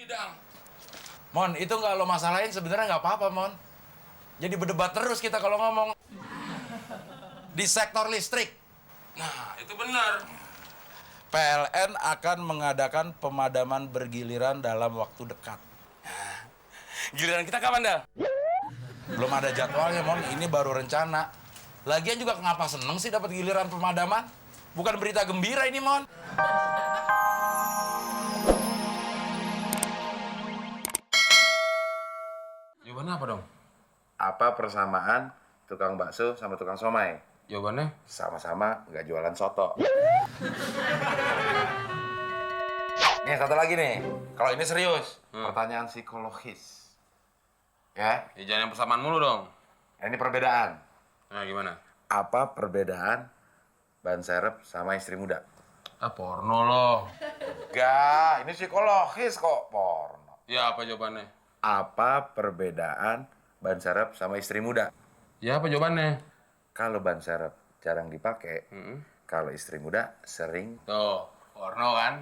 Dang. Mon, itu nggak lo masalahin sebenarnya nggak apa-apa, Mon. Jadi berdebat terus kita kalau ngomong. Di sektor listrik. Nah, itu benar. PLN akan mengadakan pemadaman bergiliran dalam waktu dekat. Giliran kita kapan, Dang? Belum ada jadwalnya, Mon. Ini baru rencana. Lagian juga kenapa seneng sih dapat giliran pemadaman? Bukan berita gembira ini, Mon. Jawabannya apa dong? Apa persamaan tukang bakso sama tukang somai? Jawabannya? Sama-sama nggak jualan soto. Nih, satu lagi nih. Kalau ini serius, pertanyaan psikologis. Ya, Ya jangan yang persamaan mulu dong. ini perbedaan. Nah, gimana? Apa perbedaan ban serep sama istri muda? Ah, porno loh. Enggak, ini psikologis kok, porno. Ya, apa jawabannya? Apa perbedaan ban serep sama istri muda? Ya, apa jawabannya? Kalau ban serep jarang dipakai, kalau istri muda sering. Tuh, porno kan?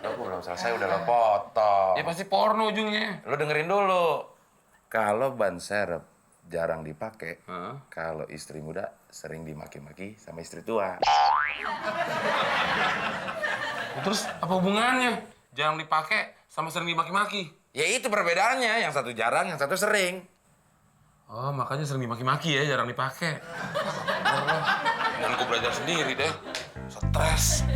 Lo belum selesai udah lo potong. Ya pasti porno ujungnya. Lo dengerin dulu. Kalau ban serep jarang dipakai, kalau istri muda sering dimaki-maki sama istri tua. Terus apa hubungannya? Jarang dipakai sama sering dimaki-maki. Ya itu perbedaannya, yang satu jarang, yang satu sering. Oh, makanya sering dimaki-maki ya, jarang dipakai. Jangan gue belajar sendiri deh. Stres.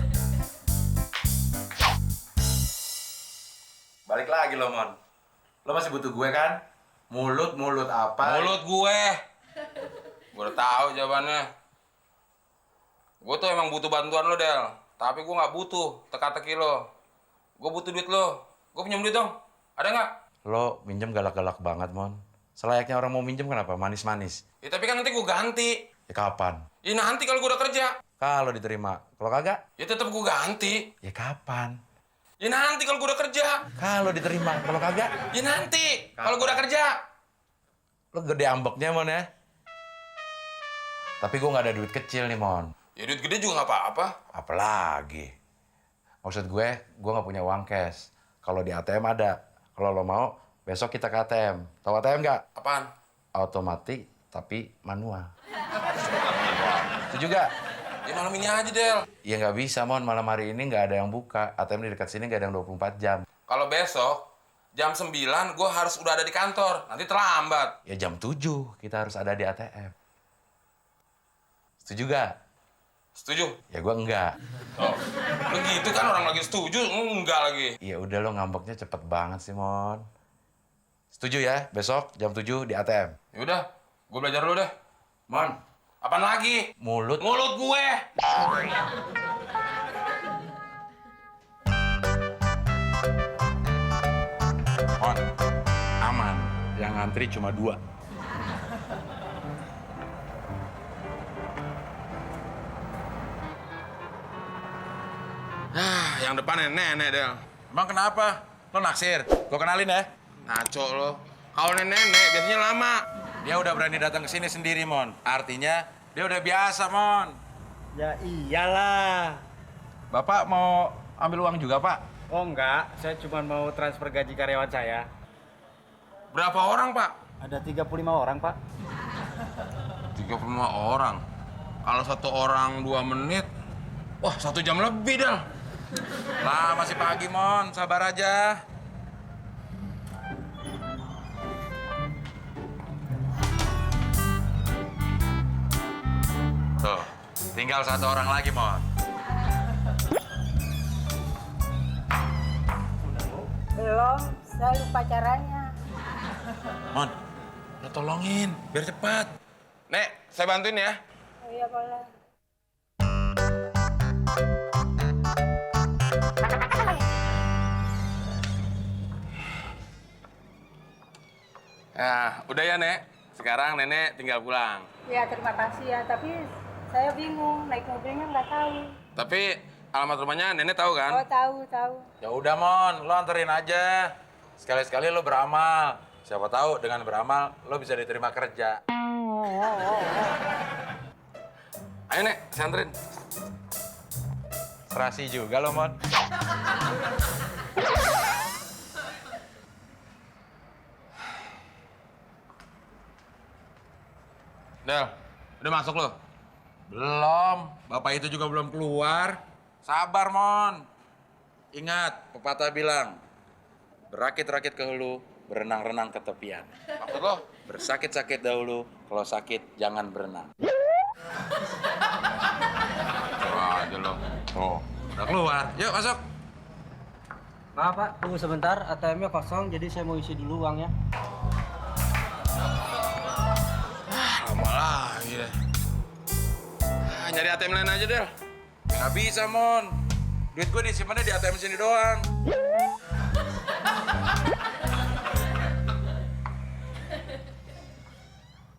Balik lagi lo, Mon. Lo masih butuh gue kan? Mulut apa? Mulut gue. Gue udah tahu jawabannya. Gue tuh emang butuh bantuan lo, Del. Tapi gue nggak butuh teka-teki lo. Gue butuh duit lo. Gue pinjam duit dong. Ada nggak? Lo minjem galak-galak banget, Mon. Selayaknya orang mau minjem kenapa? Manis-manis. Ya tapi kan nanti gue ganti. Ya kapan? Ya nanti kalau gue udah kerja. Kalau diterima. Kalau kagak? Ya tetap gue ganti. Ya kapan? Ya nanti kalau gue udah kerja. Kalau diterima. Kalau kagak? Ya nanti kalau gue udah kerja. Lo gede ambeknya, Mon, ya? Tapi gue nggak ada duit kecil nih, Mon. Ya duit gede juga nggak apa-apa. Apalagi? Maksud gue nggak punya uang cash. Kalau di ATM ada. Kalau lo mau, besok kita ke ATM. Tahu ATM nggak? Apaan? Otomatis, tapi manual. Itu juga. Ya malam ini aja, Del. Ya nggak bisa, Mon. Malam hari ini nggak ada yang buka. ATM di dekat sini nggak ada yang 24 jam. Kalau besok jam 9 gue harus udah ada di kantor. Nanti terlambat. Ya jam 7 kita harus ada di ATM. Setuju gak? Setuju? Ya gue enggak. Oh, begitu kan orang lagi setuju, enggak lagi. Ya udah lo ngambeknya cepet banget sih, Mon. Setuju ya? Besok jam 7 di ATM. Ya udah, gue belajar dulu deh. Mon, Apaan lagi? mulut. Mulut gue. Mon, aman. Yang ngantri cuma 2. Yang depan nenek, Del. Emang kenapa? Lo naksir? Gue kenalin ya. Ngaco lo. Kalau nenek biasanya lama. Dia udah berani datang ke sini sendiri, Mon. Artinya dia udah biasa, Mon. Ya iyalah. Bapak mau ambil uang juga, Pak? Oh enggak, saya cuma mau transfer gaji karyawan saya. Berapa orang, Pak? Ada 35 orang, Pak. 35 orang. Kalau satu orang 2 menit, wah 1 jam lebih, Del. Lah, masih pagi, Mon. Sabar aja. Tuh, tinggal 1 orang lagi, Mon. Belum, saya lupa caranya. Mon, lo tolongin, biar cepat. Nek, saya bantuin ya. Oh iya boleh. Nah, udah ya, Nek. Sekarang Nenek tinggal pulang. Ya terima kasih ya, tapi saya bingung naik mobilnya nggak tahu. Tapi alamat rumahnya Nenek tahu kan? Oh tahu. Ya udah, Mon, lo anterin aja. Sekali-sekali lo beramal. Siapa tahu dengan beramal lo bisa diterima kerja. Ayo, Nek, saya anterin. Serasi juga lo, Mon. Del, udah masuk lo? Belum. Bapak itu juga belum keluar. Sabar, Mon. Ingat, pepatah bilang, berakit-rakit ke hulu, berenang-renang ke tepian. Maksud lo? Bersakit-sakit dahulu, kalau sakit jangan berenang. Wah, aja lo. Oh, udah keluar. Yuk, masuk. Maaf Pak, tunggu sebentar. ATM-nya kosong, jadi saya mau isi dulu uangnya. Lama lagi deh. Nyari ATM lain aja, Del. Nggak bisa, Mon. Duit gue disimpannya di ATM sini doang.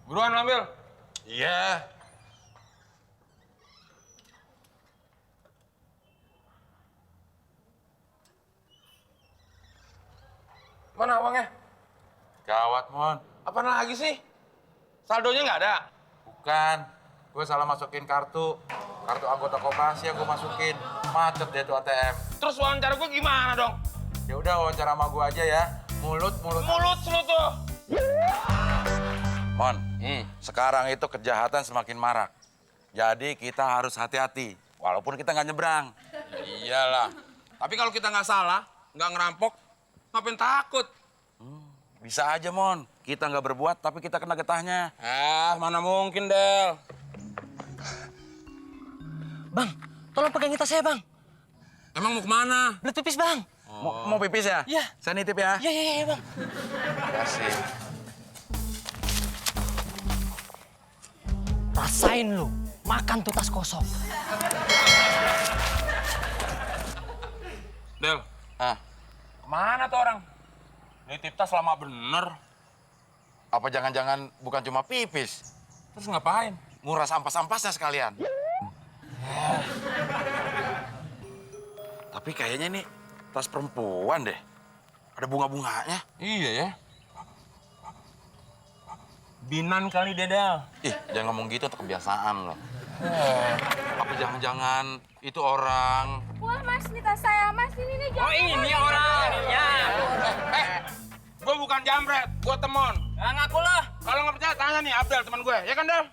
Buruan ambil. Iya. Mana uangnya? Gawat, Mon. Apaan lagi sih? Saldonya nggak ada? Bukan. Gue salah masukin kartu. Kartu anggota koperasi yang gue masukin. Macet deh tuh ATM. Terus wawancara gue gimana dong? Ya udah wawancara sama gue aja ya. Mulut. Mulut lu tuh. Mon, sekarang itu kejahatan semakin marak. Jadi kita harus hati-hati. Walaupun kita nggak nyebrang. Iyalah. Tapi kalau kita nggak salah, nggak ngerampok, ngapain takut? Bisa aja, Mon. Kita nggak berbuat, tapi kita kena getahnya. Mana mungkin, Del. Bang, tolong pegang tas saya, Bang. Emang mau kemana? Belut pipis, Bang. Mau pipis ya? Iya. Saya nitip ya. Iya, Bang. Kasih. Rasain lu, makan tuh tas kosong. Del, Ah, mana tuh orang? Nitip tas lama bener. apa jangan-jangan bukan cuma pipis? Terus ngapain? Murah sampah-sampahnya sekalian. Tapi kayaknya nih tas perempuan deh. Ada bunga-bunganya. Iya ya. Binan kali, Dedel. Ih, jangan ngomong gitu, untuk kebiasaan loh. Apa jangan-jangan itu orang? Wah mas, ini tas saya mas, ini Oh ini orangnya. Gue bukan jambret, gue temon. Ngaku lah. Kalau nggak percaya, tanya nih Abdel, teman gue. Ya kan, Del?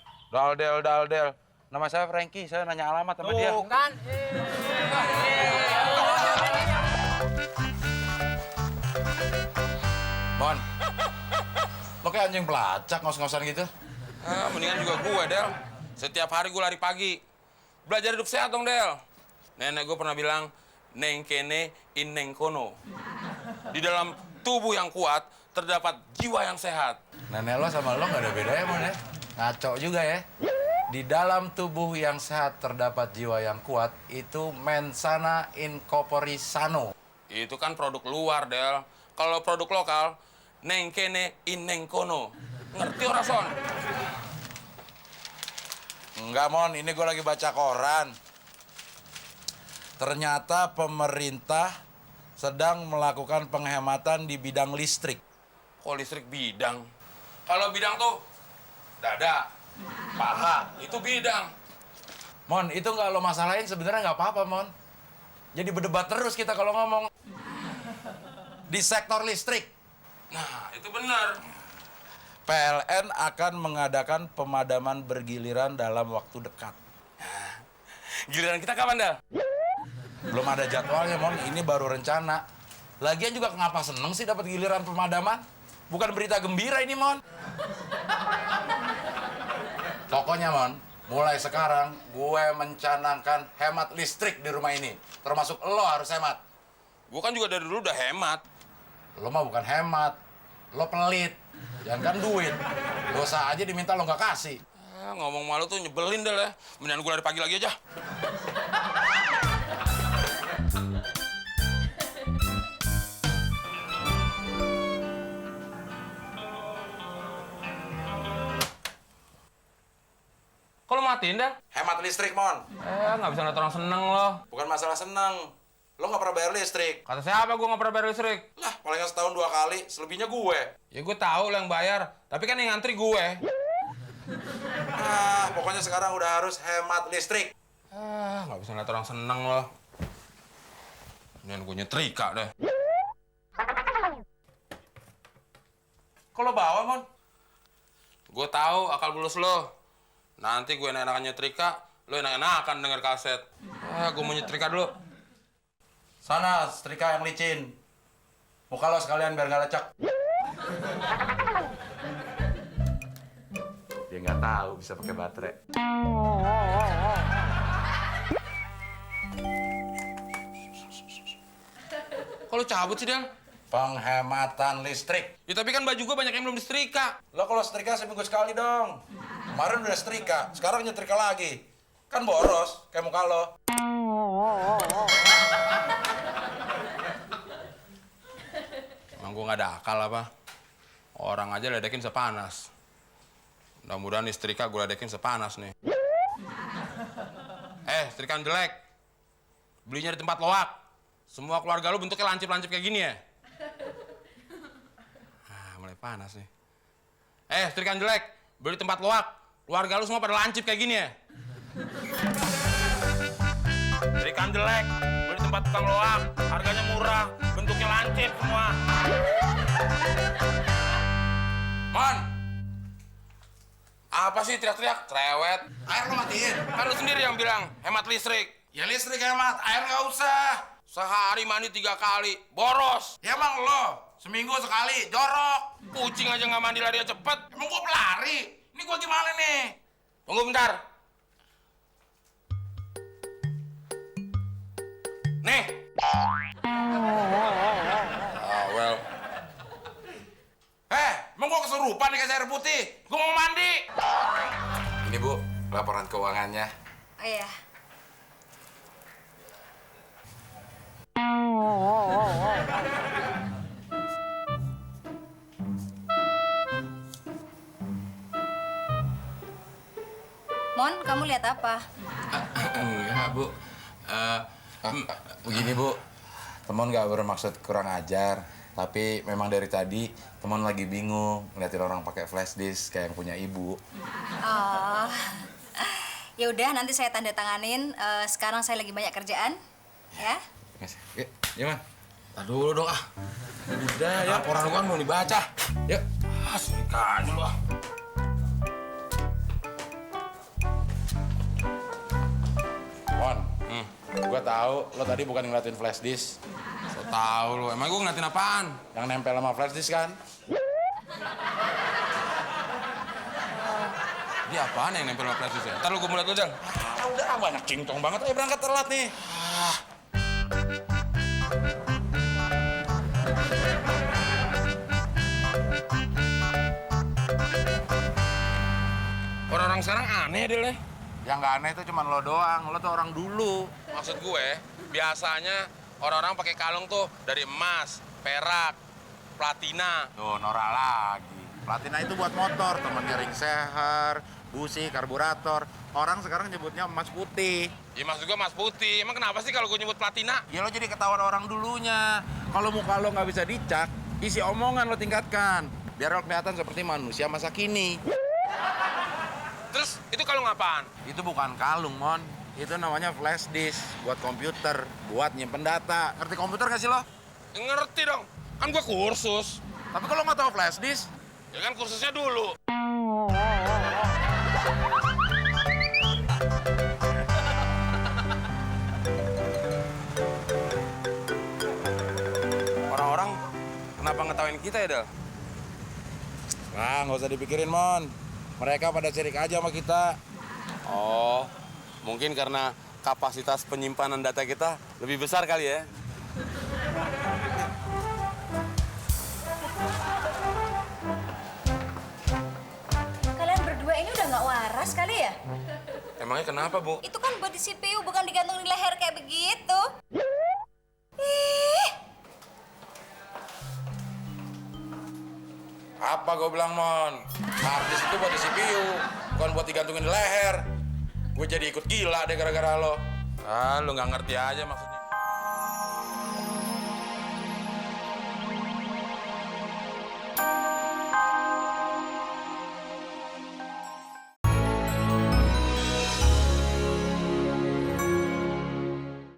Dal. Nama saya Frankie, saya nanya alamat sama dia. Bukan. Mon, lo kayak anjing pelacak ngos-ngosan gitu. Mendingan juga gue, Del. Setiap hari gue lari pagi. Belajar hidup sehat dong, Del. Nenek gue pernah bilang, neng kene in neng kono. Di dalam tubuh yang kuat, terdapat jiwa yang sehat. Nenek lo sama lo nggak ada bedanya, Mon ya? Ngaco juga ya. Di dalam tubuh yang sehat terdapat jiwa yang kuat, itu mensana in corpore sano. Itu kan produk luar, Del. Kalau produk lokal, neng kene in neng kono. Ngerti ora, Son? Enggak, Mon. Ini gue lagi baca koran. Ternyata pemerintah sedang melakukan penghematan di bidang listrik. Kok listrik bidang? Kalau bidang tuh dada, paha, itu bidang. Mon, itu nggak lo masalahin sebenarnya nggak apa-apa, Mon. Jadi berdebat terus kita kalau ngomong. Di sektor listrik, Nah, itu benar. PLN akan mengadakan pemadaman bergiliran dalam waktu dekat. Giliran kita kapan, Del? Belum ada jadwalnya, Mon. Ini baru rencana. Lagian juga kenapa seneng sih dapat giliran pemadaman? Bukan berita gembira ini, Mon. Pokoknya, Mon, mulai sekarang gue mencanangkan hemat listrik di rumah ini. Termasuk lo harus hemat. Gue kan juga dari dulu udah hemat. Lo mah bukan hemat, lo pelit. Jangan kan duit. Dosa aja diminta lo nggak kasih. Ngomong malu tuh nyebelin, Del ya. Mendingan gue lari pagi lagi aja. Kok lo matiin, Del? Hemat listrik, Mon. Nggak bisa ngeliat orang seneng lo. Bukan masalah seneng. Lo nggak pernah bayar listrik. Kata siapa gue nggak pernah bayar listrik? Lah, paling nggak setahun 2 kali. Selebihnya gue. Ya gue tahu lo yang bayar. Tapi kan yang ngantri gue. Pokoknya sekarang udah harus hemat listrik. Nggak bisa ngeliat orang seneng lo. Mendingan gue nyetrika deh. Kok lo bawa, Mon? Gue tahu akal bulus lo. Nanti gue enak-enakan nyetrika, lo enak-enakan denger kaset. Gue mau nyetrika dulu. Sana, setrika yang licin. Muka lo sekalian biar nggak lecek. Dia nggak tahu bisa pakai baterai. Kalau cabut sih, Del? Penghematan listrik. Ya tapi kan baju gue banyak yang belum disetrika. Lo kalau setrika seminggu sekali dong. Kemarin udah setrika, sekarang nyetrika lagi. Kan boros, kayak muka lo. Emang gue nggak ada akal apa? Orang aja ledekin sepanas. Mudah-mudahan setrika gue ledekin sepanas nih. Setrikaan jelek. Belinya di tempat loak. Semua keluarga lu bentuknya lancip-lancip kayak gini ya? Mulai panas nih. Setrikaan jelek. Beli di tempat loak. Keluarga lu semua pada lancip kayak gini ya? Setrikaan jelek. Beli di tempat tukang loak. Harganya murah. Bentuknya lancip semua. Mon! Apa sih teriak-teriak? Cerewet. Air lo matiin. Kan lu sendiri yang bilang hemat listrik. Ya listrik hemat, air nggak usah. Sehari mandi 3 kali. Boros. Ya emang lo, seminggu sekali, jorok. Kucing aja nggak mandi larinya cepet. Emang gua pelari? Ini gua gimana nih? Tunggu bentar. Nih. Well. Emang gua kesurupan dikasih air putih? Gua mau mandi. Ini Bu, laporan keuangannya. Oh iya. Mon, kamu lihat apa? Enggak, Bu. Begini, Bu. Teman nggak bermaksud kurang ajar. Tapi memang dari tadi teman lagi bingung ngeliatin orang pakai flash disk kayak yang punya ibu. Oh, ya udah nanti saya tanda tanganin. Sekarang saya lagi banyak kerjaan, ya. Gimana? Tar dulu dong ah. Udah ya. Laporan lu kan mau dibaca. Yuk. Setrika aja lu ah. Mon, gua tahu lo tadi bukan ngeliatin flash disk. So tau lu. Emang gue ngeliatin apaan? Yang nempel sama flash disk kan? Dia apaan yang nempel sama plastis ya? Ntar lu gue mulai dulu, Del. Udah banyak cingcong banget. Ayo berangkat telat nih. Orang-orang sekarang aneh, Del ya. Yang nggak aneh itu cuma lo doang. Lo tuh orang dulu. Maksud gue, biasanya orang-orang pakai kalung tuh dari emas, perak, platina. Tuh, norak lagi. Platina itu buat motor, temennya ring seher, busi, karburator. Orang sekarang nyebutnya emas putih. Ya maksud gue emas putih. Emang kenapa sih kalau gue nyebut platina? Ya lo jadi ketahuan orang dulunya. Kalau muka lo nggak bisa dicak, isi omongan lo tingkatkan. Biar lo kelihatan seperti manusia masa kini. Terus itu kalung apaan? Itu bukan kalung, Mon. Itu namanya flash disk buat komputer, buat nyimpen data. Ngerti komputer nggak sih lo? Ngerti dong. Kan gue kursus. Tapi kalau nggak tahu flash disk, Ya kan kursusnya dulu. Orang-orang kenapa ngetawain kita ya, Del? wah nggak usah dipikirin, Mon. Mereka pada sirik aja sama kita. Oh, mungkin karena kapasitas penyimpanan data kita lebih besar kali ya. Kalian berdua ini udah nggak waras kali ya? Emangnya kenapa, Bu? Itu kan buat di CPU, bukan digantung di leher kayak begitu. Ih, Apa gue bilang, Mon? Harddisk itu buat di CPU, bukan buat digantungin di leher. Gue jadi ikut gila deh gara-gara lo. Ah, lu nggak ngerti aja maksudnya.